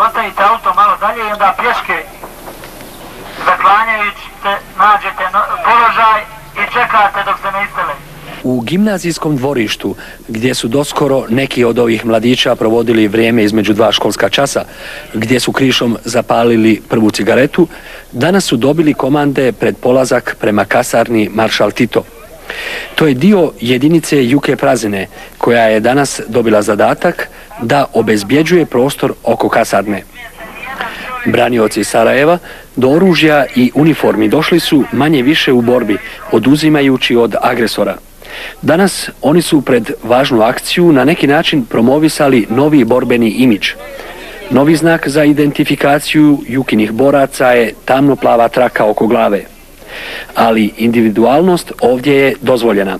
ostavite auto malo dalje i onda pješke zaklanjajući se nađete položaj i čekate dok se ne istele. U gimnazijskom dvorištu, gdje su doskoro neki od ovih mladića provodili vrijeme između dva školska časa, gdje su krišom zapalili prvu cigaretu, danas su dobili komande pred polazak prema kasarni Maršal Tito. To je dio jedinice Juke Prazine, koja je danas dobila zadatak da obezbjeđuje prostor oko kasarne. Branioci Sarajeva do oružja i uniformi došli su manje više u borbi, oduzimajući od agresora. Danas oni su pred važnu akciju na neki način promovisali novi borbeni imidž. Novi znak za identifikaciju Jukinih boraca je tamnoplava traka oko glave. Ali individualnost ovdje je dozvoljena.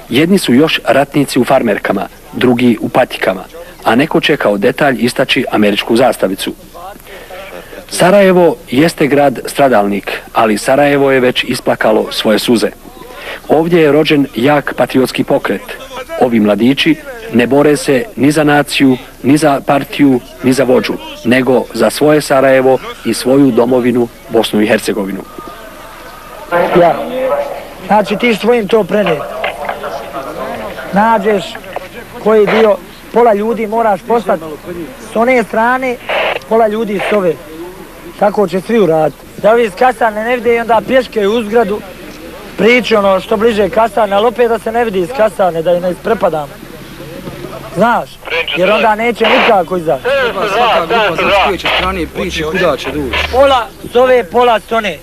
Jedni su još ratnici u farmerkama, drugi u patikama, a neko će kao detalj istaći američku zastavicu. Sarajevo jeste grad stradalnik, ali Sarajevo je već isplakalo svoje suze. Ovdje je rođen jak patriotski pokret. Ovi mladići ne bore se ni za naciju, ni za partiju, ni za vođu, nego za svoje Sarajevo i svoju domovinu Bosnu i Hercegovinu. Ja. Znači ti svojim to prenijeti. Nađeš koji dio, pola ljudi moraš poslati s one strane, pola ljudi s ove. Tako će svi uraditi. Da ovi iz kasarne ne vide i onda pješke u uzgradu, priči ono što bliže kasarne, ali opet da se ne vidi iz kasarne, da ih ne isprepadamo. Znaš, jer onda neće nikako izaći. Svaka grupa sa koje će strane priče kuda će doći. Pola s ove, pola s one.